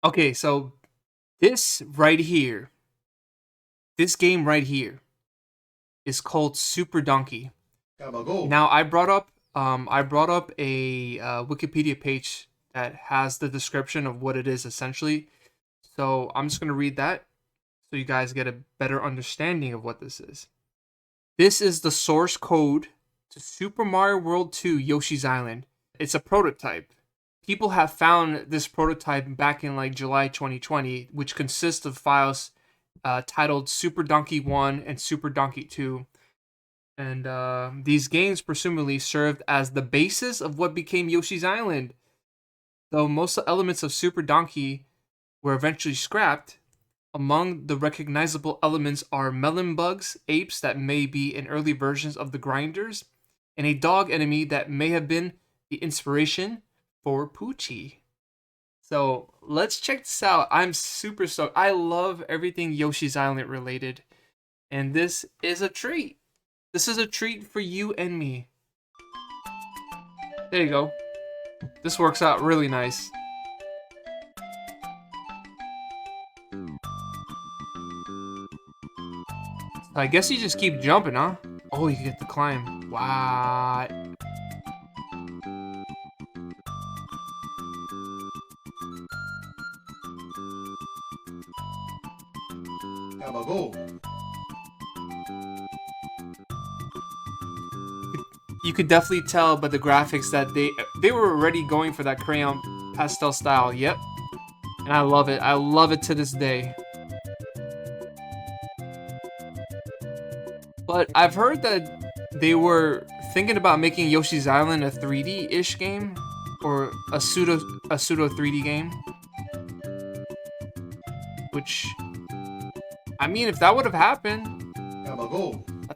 Okay, so this right here, this game right here is called Super Donkey. Gabago. Now I brought up a Wikipedia page that has the description of what it is essentially. So I'm just gonna read that so you guys get a better understanding of what this is. This is the source code to Super Mario World 2 Yoshi's Island. It's a prototype. People have found this prototype back in like July 2020, which consists of files titled Super Donkey 1 and Super Donkey 2. And these games presumably served as the basis of what became Yoshi's Island. Though most elements of Super Donkey were eventually scrapped, among the recognizable elements are melon bugs, apes that may be in early versions of the grinders, and a dog enemy that may have been the inspiration for Poochie. So let's check this out. I'm super stoked. I love everything Yoshi's Island related, and this is a treat. This is a treat for you and me. There you go. This works out really nice. I guess you just keep jumping, huh? Oh, you get to climb. Wow. Gabago. You could definitely tell by the graphics that they were already going for that crayon pastel style. Yep. And I love it. I love it to this day. But I've heard that they were thinking about making Yoshi's Island a 3D-ish game or a pseudo 3D game, which I mean if that would have happened, Gabago. I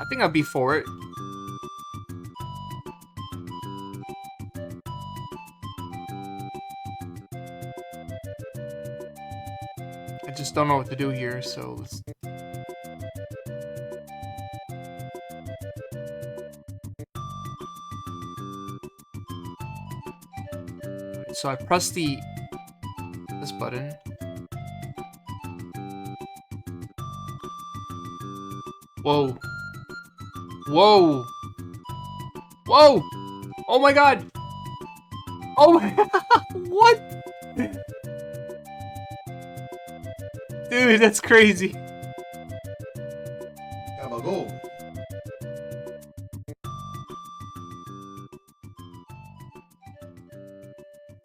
think I'd be for it. I just don't know what to do here, so let's. So I press this button. Whoa. Whoa. Whoa. Oh my god. Oh my what? Dude, that's crazy. Gabago.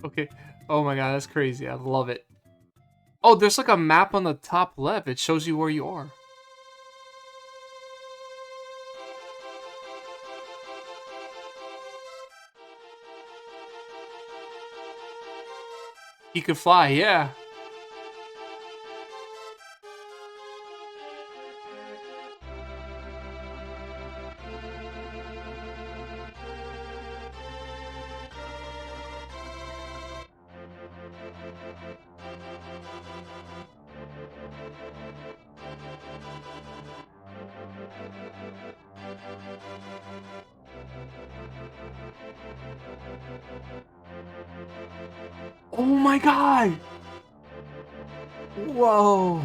Okay. Oh my god, that's crazy. I love it. Oh, there's like a map on the top left. It shows you where you are. You can fly, yeah. Oh my god! Whoa!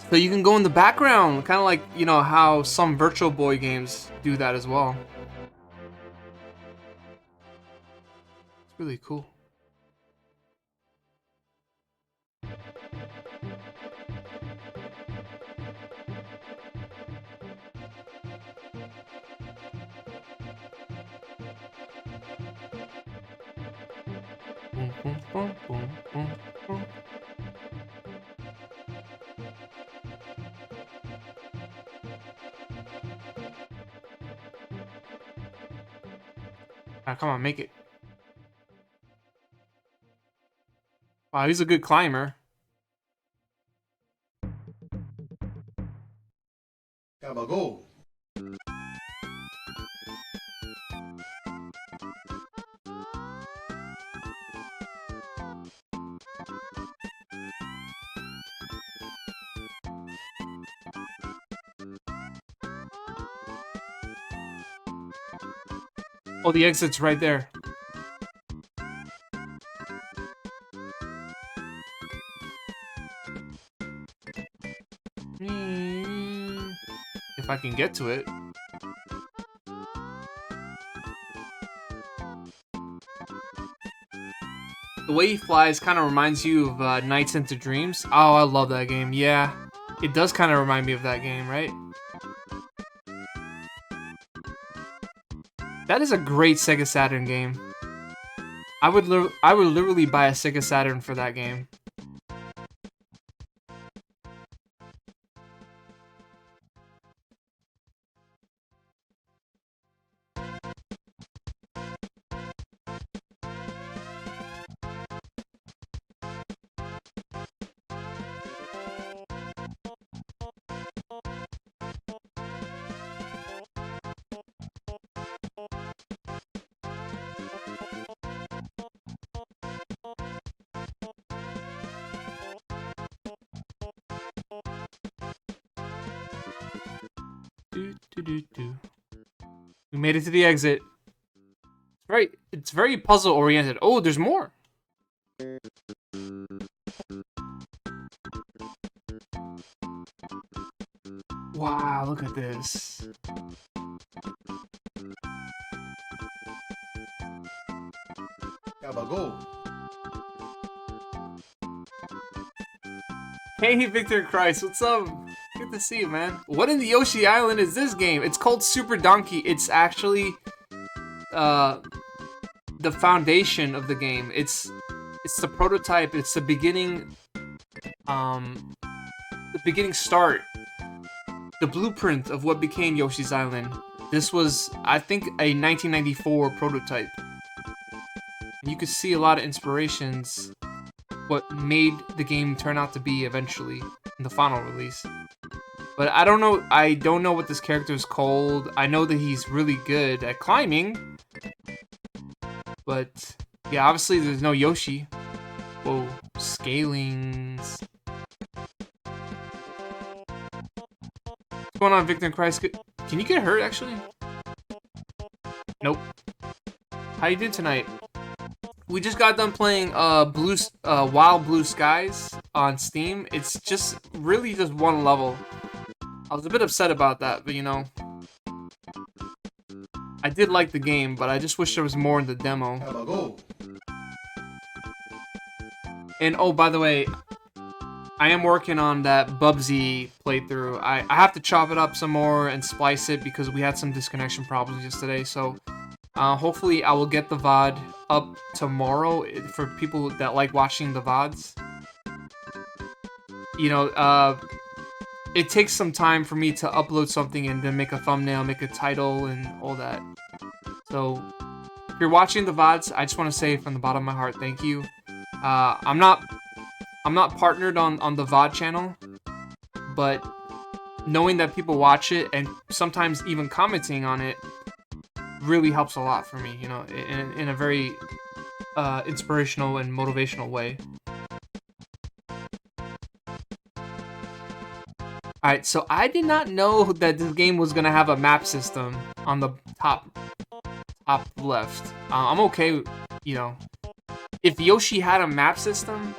So you can go in the background, kind of like, you know, how some Virtual Boy games do that as well. It's really cool. Ah, come on, make it. Wow, he's a good climber. Gabago. Oh, the exit's right there. I can get to it. The way he flies kind of reminds you of Nights into Dreams. Oh, I love that game. Yeah, it does kind of remind me of that game, right? That is a great Sega Saturn game. I would literally buy a Sega Saturn for that game. We made it to the exit. It's very puzzle oriented. Oh, there's more. Wow, look at this. Gabagool. Hey, Victor Christ, what's up? Good to see you, man. What in the Yoshi Island is this game? It's called Super Donkey. It's actually the foundation of the game. It's the prototype. It's the beginning start. The blueprint of what became Yoshi's Island. This was, I think, a 1994 prototype. And you could see a lot of inspirations what made the game turn out to be eventually in the final release. But I don't know what this character is called. I know that he's really good at climbing. But yeah, obviously there's no Yoshi. Whoa, scalings. What's going on, Victor Christ? Can you get hurt actually? Nope. How you doing tonight? We just got done playing Wild Blue Skies on Steam. It's just really just one level. I was a bit upset about that, but you know, I did like the game, but I just wish there was more in the demo. Gabagool. And oh, by the way, I am working on that Bubsy playthrough. I have to chop it up some more and splice it because we had some disconnection problems yesterday. So hopefully I will get the VOD up tomorrow for people that like watching the VODs. You know, it takes some time for me to upload something and then make a thumbnail, make a title, and all that. So if you're watching the VODs, I just want to say from the bottom of my heart, thank you. I'm not partnered on the VOD channel, but knowing that people watch it and sometimes even commenting on it really helps a lot for me, you know, in a very inspirational and motivational way. Alright, so I did not know that this game was gonna have a map system on the top left. I'm okay, you know. If Yoshi had a map system,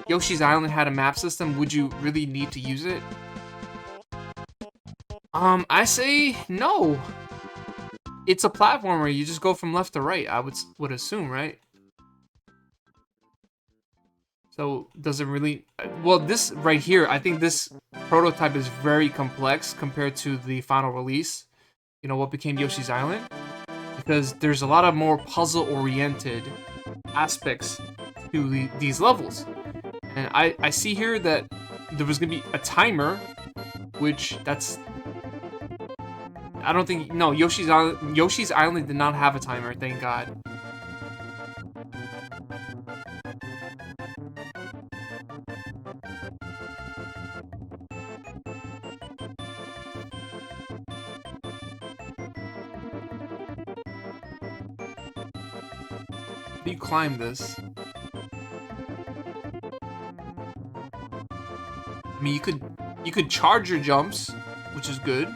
Yoshi's Island had a map system, would you really need to use it? I say no. It's a platformer, you just go from left to right, I would assume, right? So, does it really... Well, this right here, I think this prototype is very complex compared to the final release. You know, what became Yoshi's Island. Because there's a lot of more puzzle-oriented aspects to these levels. And I see here that there was going to be a timer, which that's... I don't think... No, Yoshi's Island did not have a timer, thank God. How do you climb this? I mean, you could charge your jumps, which is good.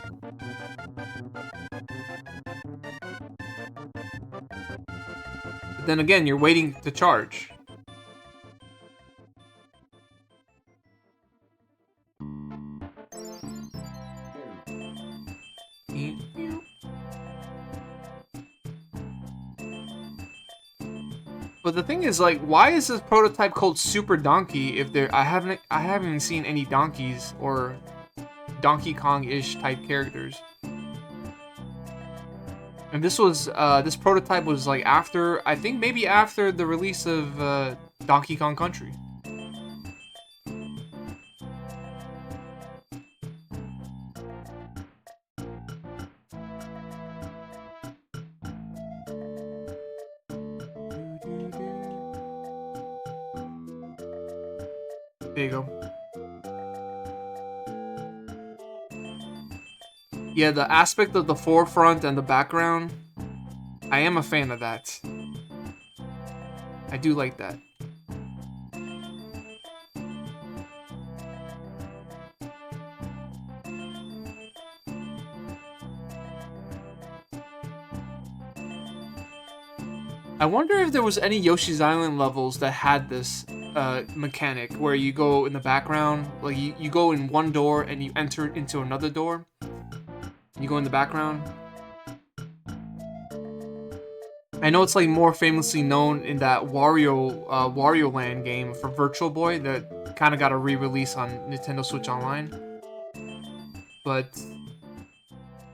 But then again, you're waiting to charge. But the thing is, like, why is this prototype called Super Donkey if I haven't even seen any donkeys or Donkey Kong-ish type characters. And this prototype was like after, I think maybe after the release of Donkey Kong Country. There you go. Yeah, the aspect of the forefront and the background, I am a fan of that. I do like that. I wonder if there was any Yoshi's Island levels that had this mechanic where you go in the background, like you go in one door and you enter into another door. You go in the background. I know it's like more famously known in that Wario Land game for Virtual Boy that kind of got a re-release on Nintendo Switch Online. But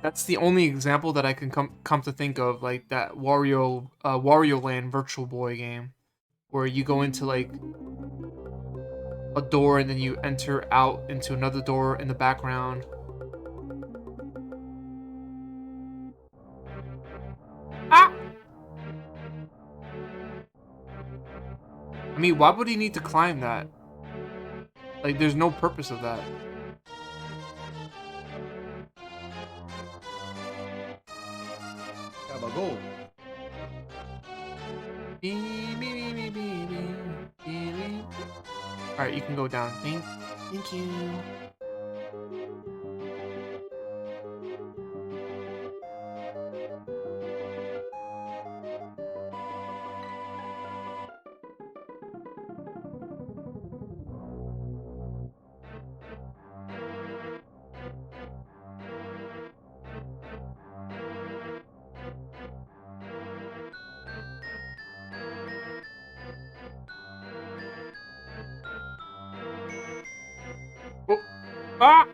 that's the only example that I can come to think of, like that Wario Land Virtual Boy game, where you go into like a door and then you enter out into another door in the background. Ah! I mean, why would he need to climb that? Like, there's no purpose of that. Gabagool. Alright, you can go down. Thank you. Oh. Ah!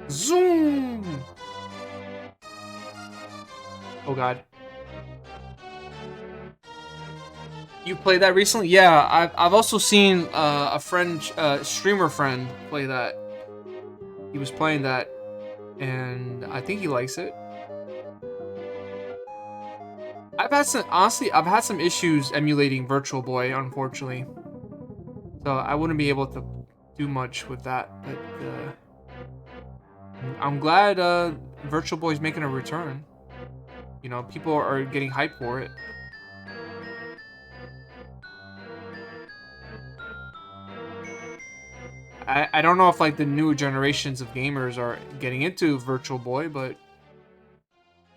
Zoom! Oh god. You played that recently? Yeah, I've also seen a friend, streamer friend, play that. He was playing that, and I think he likes it. I've had some issues emulating Virtual Boy, unfortunately. So I wouldn't be able to do much with that, but I'm glad Virtual Boy's making a return. You know, people are getting hyped for it. I don't know if like the newer generations of gamers are getting into Virtual Boy, but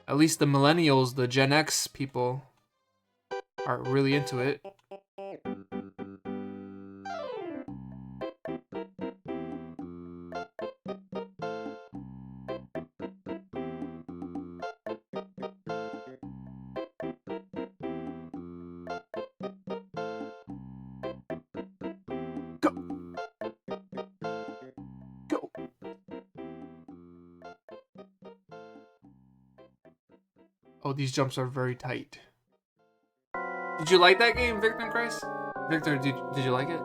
at least the millennials, the Gen X people, are really into it. Go! Go! Oh, these jumps are very tight. Did you like that game, Victor Christ? Victor, did you like it?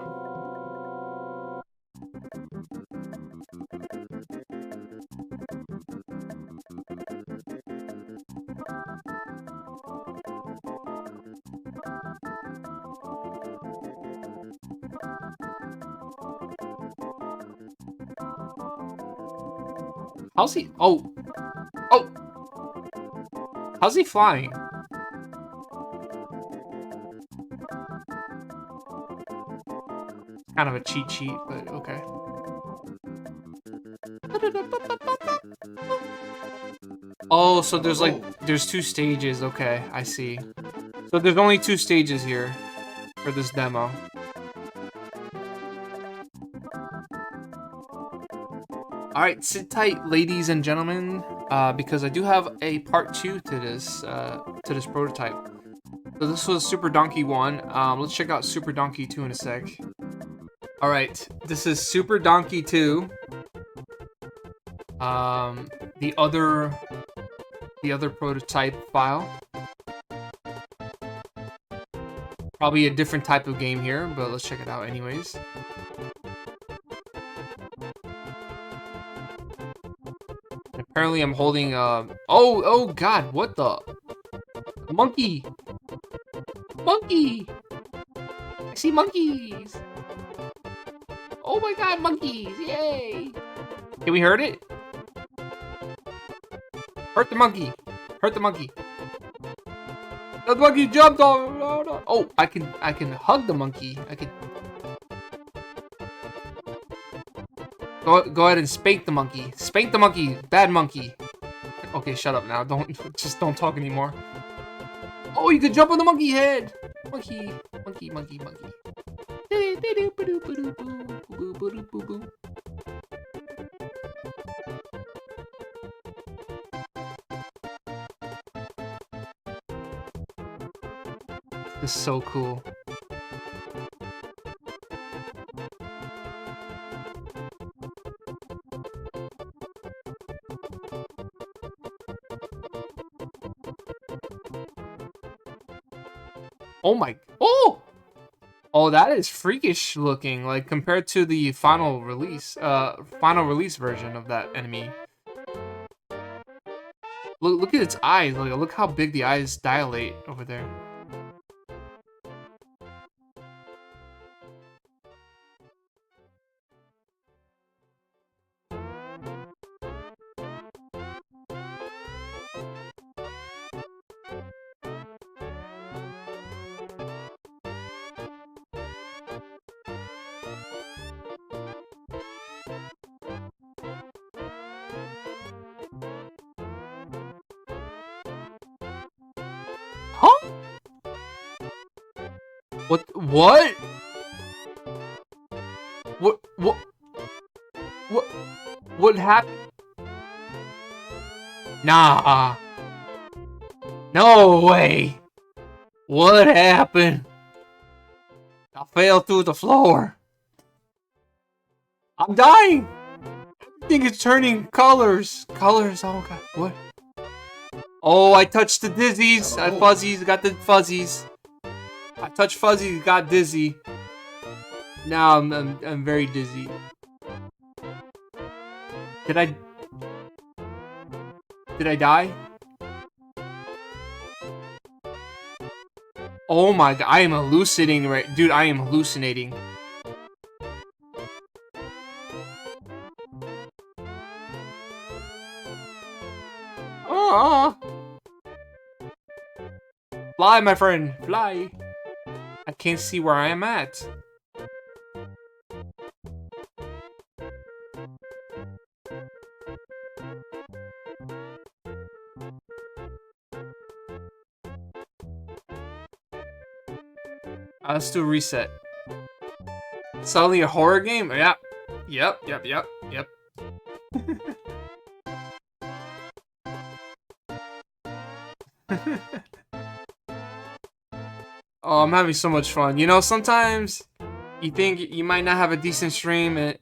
How's he? Oh! Oh! How's he flying? Kind of a cheat sheet, but okay. Oh, so there's two stages. Okay, I see. So there's only two stages here for this demo. Alright, sit tight, ladies and gentlemen, because I do have a part 2 to this prototype. So this was Super Donkey 1. Let's check out Super Donkey 2 in a sec. Alright, this is Super Donkey 2. The other prototype file. Probably a different type of game here, but let's check it out anyways. Apparently I'm holding oh god, what the monkey? Monkey! I see monkeys! Oh my god, monkeys! Yay! Can we hurt it? Hurt the monkey! Hurt the monkey! The monkey jumped on! No, no. Oh, I can hug the monkey. I can go ahead and spank the monkey. Spank the monkey, bad monkey. Okay, shut up now. Don't talk anymore. Oh, you can jump on the monkey head. Monkey. This is so cool. Oh my, oh, that is freakish looking, like compared to the final release version of that enemy. Look at its eyes, like look how big the eyes dilate over there. Huh? What? What happened? Nah. No way. What happened? I fell through the floor. I'm dying. Everything is turning colors. Colors. Oh god. What? Oh, I touched the dizzies. I fuzzies. Got the fuzzies. I touched fuzzies. Got dizzy. Now I'm very dizzy. Did I die? Oh my god, I am hallucinating right, dude, I am hallucinating. Fly, my friend, fly. I can't see where I am at. Let's do a reset. Suddenly a horror game? Yeah. Yep. Oh, I'm having so much fun. You know, sometimes you think you might not have a decent stream and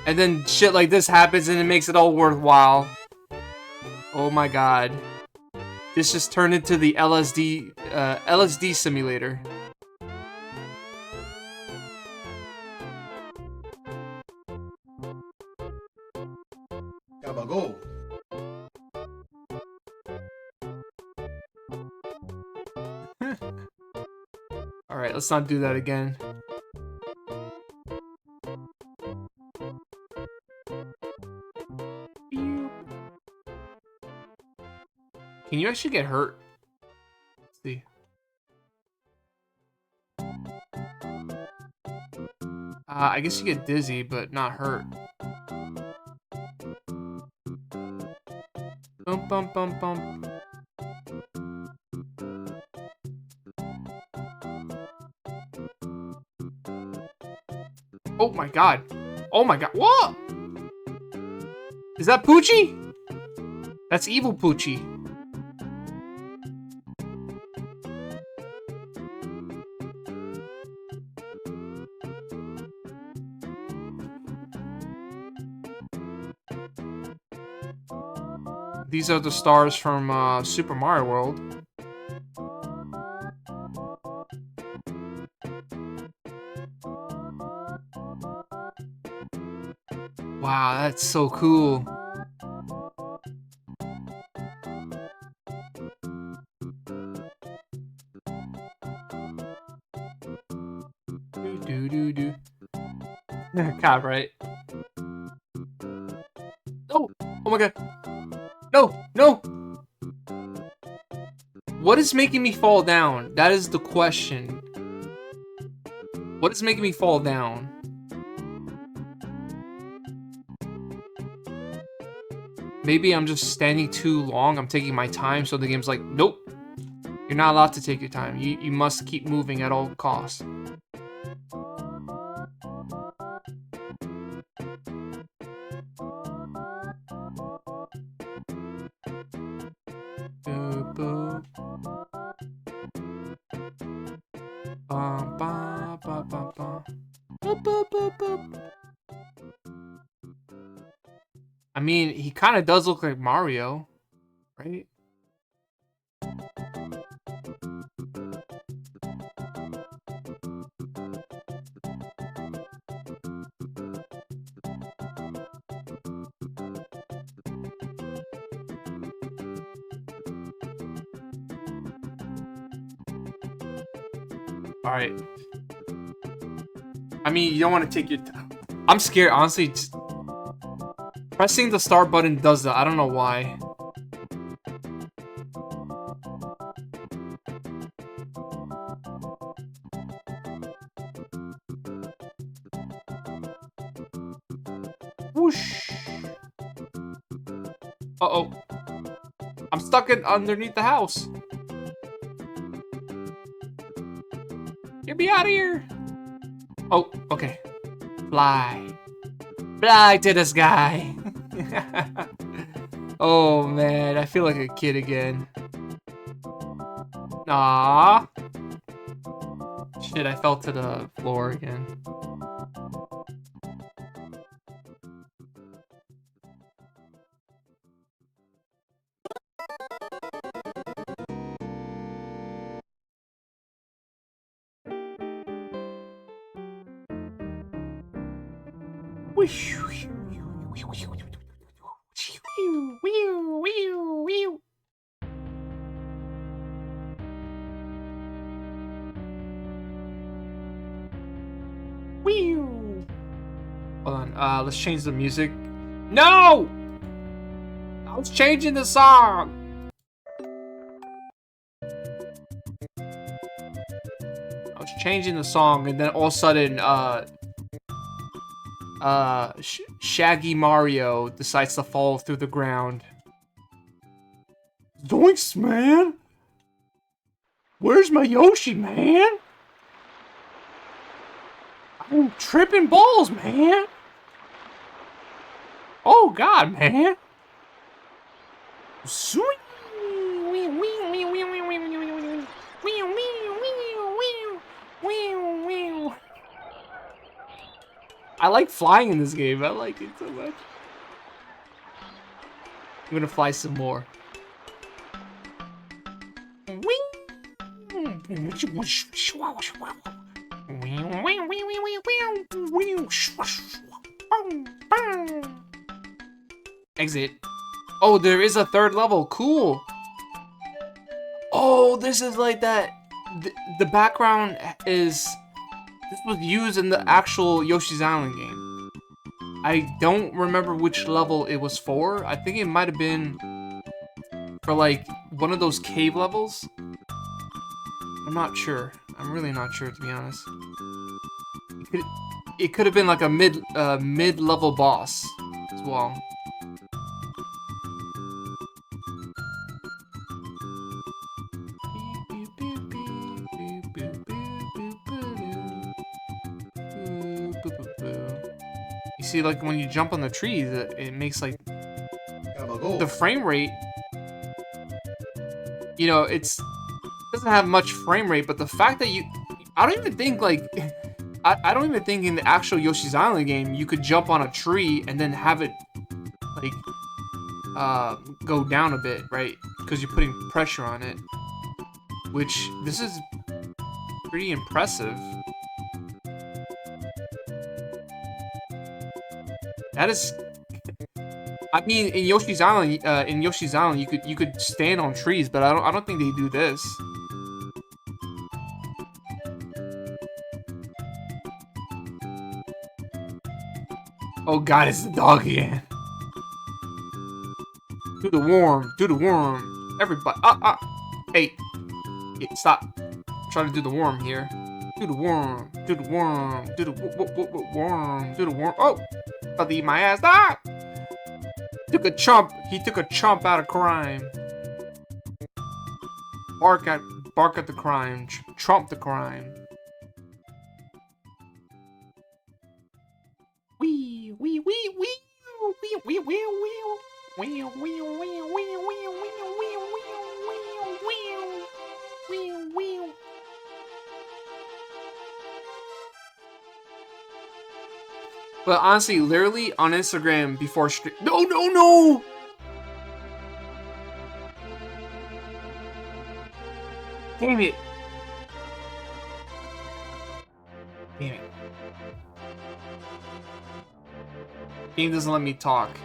then shit like this happens and it makes it all worthwhile. Oh my god. This just turned into the LSD simulator. Gabagold. Alright, let's not do that again. Can you actually get hurt? Let's see. I guess you get dizzy, but not hurt. Bump, bump, bump, bump. Oh my god. Oh my god. What? Is that Poochie? That's evil Poochie. These are the stars from Super Mario World. Wow, that's so cool. Do. God, right? Oh! Oh my god! No! No! What is making me fall down? That is the question. What is making me fall down? Maybe I'm just standing too long. I'm taking my time, so the game's like, nope. You're not allowed to take your time. You must keep moving at all costs. Boop, boop. Bum, bum, bum, bum, bum. Boop, boop, boop, boop. I mean, he kind of does look like Mario, right? All right. I mean, you don't want to take your time. I'm scared, honestly. Pressing the start button does that. I don't know why. Whoosh. Uh-oh. I'm stuck underneath the house. Get me out of here. Oh, okay. Fly. Fly to the sky. Oh, man. I feel like a kid again. Aww. Shit, I fell to the floor again. Hold on, let's change the music. No! I was changing the song! I was changing the song, and then all of a sudden, Shaggy Mario decides to fall through the ground. Zoinks, man! Where's my Yoshi, man? I'm tripping balls, man! Oh, God, man! I like flying in this game. I like it so much. I'm gonna fly some more. Exit. Oh, there is a third level. Cool. Oh, this is like that. The background is... This was used in the actual Yoshi's Island game. I don't remember which level it was for. I think it might have been for like one of those cave levels. I'm not sure. I'm really not sure, to be honest. It could have been like a mid-level boss as well. You see, like when you jump on the trees, it makes like the frame rate, you know, it's doesn't have much frame rate, but the fact that I don't even think like I don't even think in the actual Yoshi's Island game you could jump on a tree and then have it like go down a bit, right? Because you're putting pressure on it, which this is pretty impressive. That is, I mean, in Yoshi's Island, you could stand on trees, but I don't think they do this. Oh God, it's the dog again. Do the worm, do the worm. Everybody, hey, stop. I'm trying to do the worm here. Do the worm, do the worm, do the worm, do the worm. Oh, about to eat my ass. Ah! Took a chump. He took a chump out of crime. Bark at the crime. Trump the crime. Wee wee wee wee wee wee wee wee wee wee wee wee wee. But honestly, literally on Instagram before stream. No, no, no! Damn it. Damn it. Game doesn't let me talk.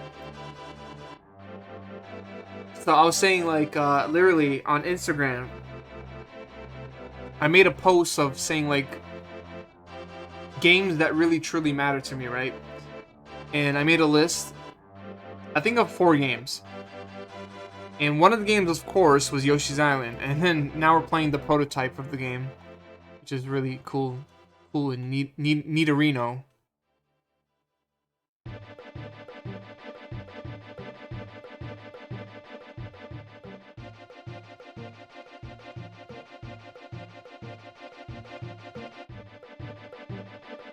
So I was saying, like, literally on Instagram, I made a post of saying, like, games that really truly matter to me, right? And I made a list, I think of 4 games. And one of the games, of course, was Yoshi's Island. And then now we're playing the prototype of the game, which is really cool. Cool and neaterino.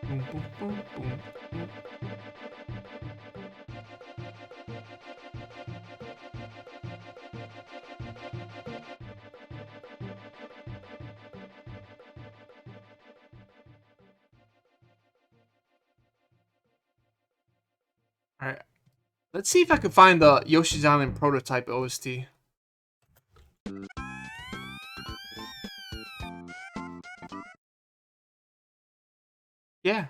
Boom, boom, boom, boom, boom. Alright. Let's see if I can find the Yoshi's Island prototype OST. Yeah,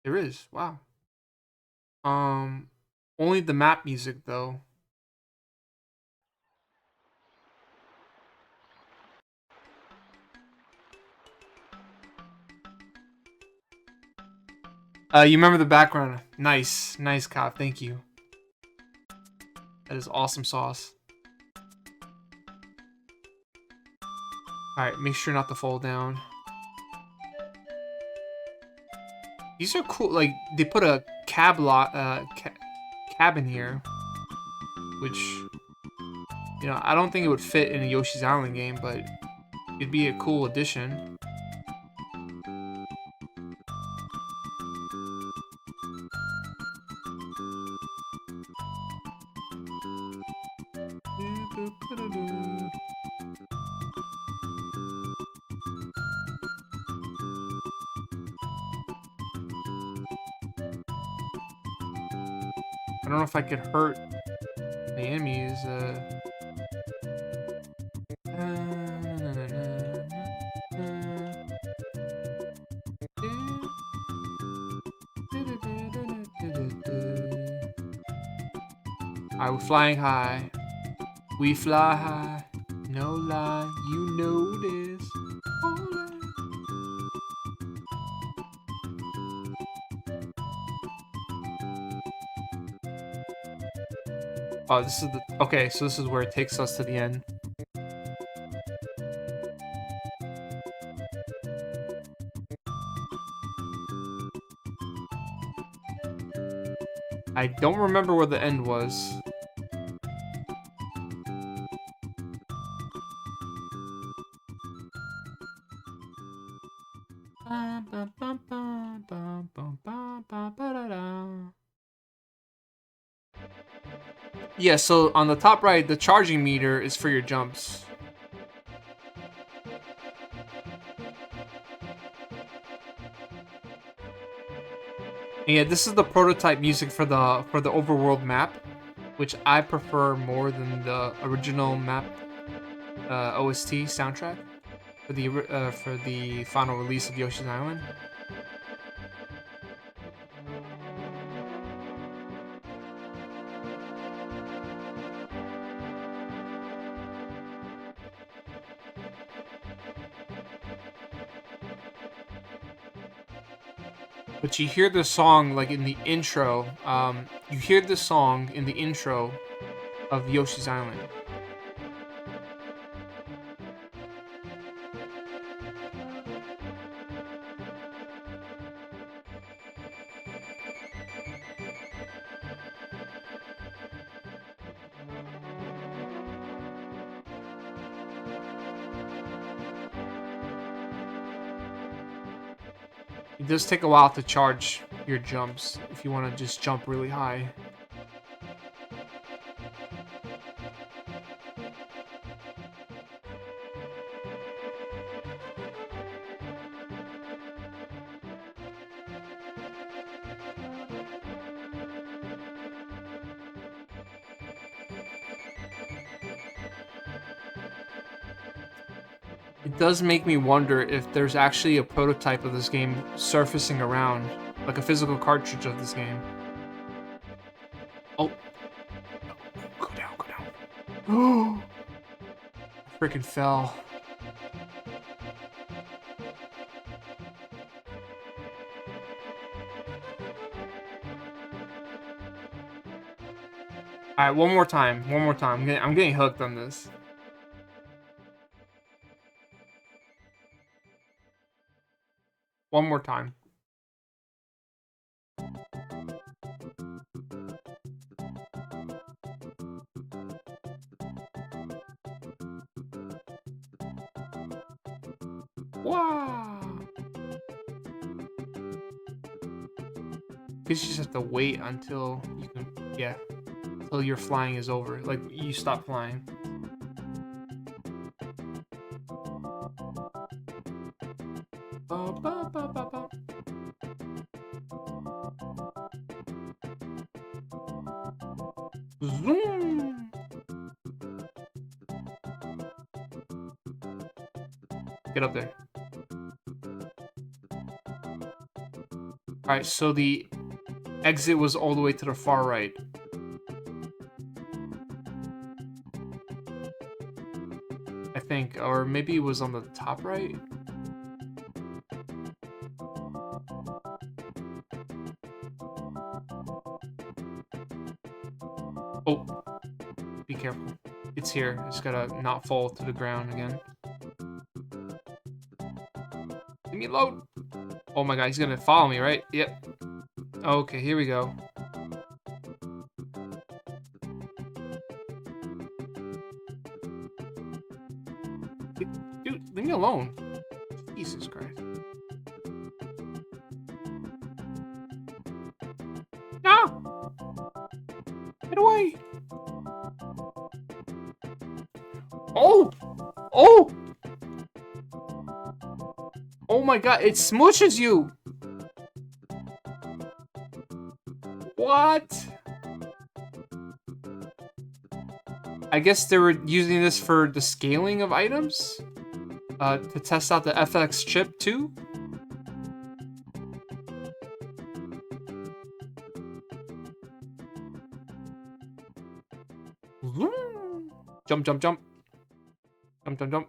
there is. Wow. Only the map music though. You remember the background? Nice, nice, cop. Thank you. That is awesome sauce. All right, make sure not to fall down. These are cool. Like they put a cabin here, which you know I don't think it would fit in a Yoshi's Island game, but it'd be a cool addition. I don't know if I could hurt the enemies. Alright, we're flying high. We fly high. No lie, you know this. Oh, this is the... Okay, so this is where it takes us to the end. I don't remember where the end was. Yeah, so on the top right, the charging meter is for your jumps. And yeah, this is the prototype music for the overworld map, which I prefer more than the original map OST soundtrack for the final release of Yoshi's Island. But you hear the song like in the intro. You hear the song in the intro of Yoshi's Island. It does take a while to charge your jumps if you want to just jump really high. It does make me wonder if there's actually a prototype of this game surfacing around, like a physical cartridge of this game. Oh. Go down, go down. Oh. I freaking fell. Alright, one more time. One more time. I'm getting hooked on this. One more time. Wow. Guess you just have to wait until you can, yeah, until your flying is over. Like, you stop flying. Ba, ba, ba, ba, ba. Zoom. Get up there. Alright, so the exit was all the way to the far right. I think, or maybe it was on the top right? Oh, be careful. It's here. It's gotta not fall to the ground again. Leave me alone. Oh my god, he's gonna follow me, right? Yep. Okay, here we go. Dude, leave me alone. Jesus Christ. No! Get away! Oh! Oh! Oh my god, it smushes you! What? I guess they were using this for the scaling of items? To test out the FX chip too? Jump, jump, jump. Jump, jump, jump.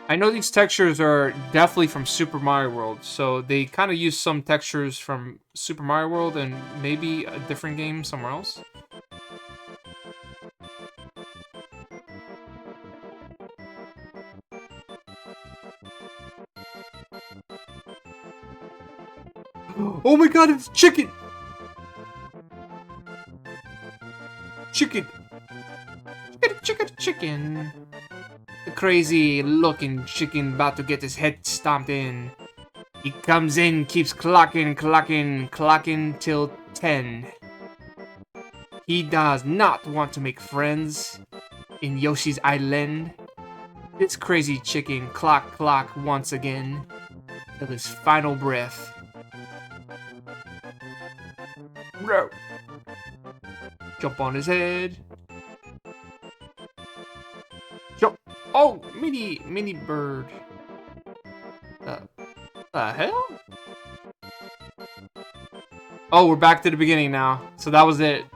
I know these textures are definitely from Super Mario World, so they kind of use some textures from Super Mario World and maybe a different game somewhere else. Oh my god, it's chicken! Chicken! Chicken, chicken, chicken! The crazy looking chicken about to get his head stomped in. He comes in, keeps clocking till 10. He does not want to make friends in Yoshi's Island. This crazy chicken clock once again till his final breath. Bro. Jump on his head. Jump. Oh, mini bird. The hell? Oh, we're back to the beginning now. So that was it.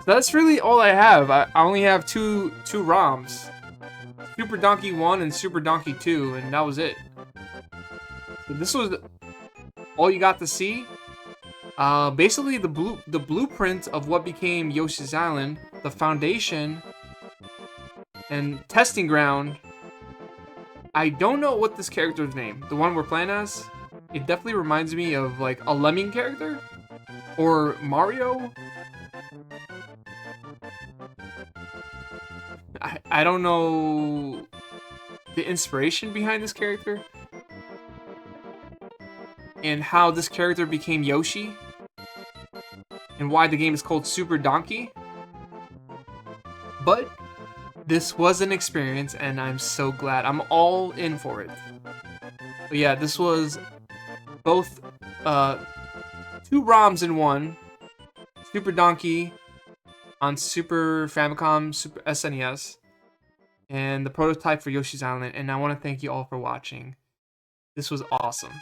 So that's really all I have. I only have two ROMs. Super Donkey 1 and Super Donkey 2, and that was it. So this was all you got to see. Basically the blueprint of what became Yoshi's Island, the foundation, and testing ground. I don't know what this character's name, the one we're playing as. It definitely reminds me of like a Lemming character or Mario. I don't know the inspiration behind this character and how this character became Yoshi and why the game is called Super Donkey. But this was an experience and I'm so glad. I'm all in for it. But yeah, this was both two ROMs in one. Super Donkey on Super Famicom, Super SNES, and the prototype for Yoshi's Island. And I want to thank you all for watching. This was awesome.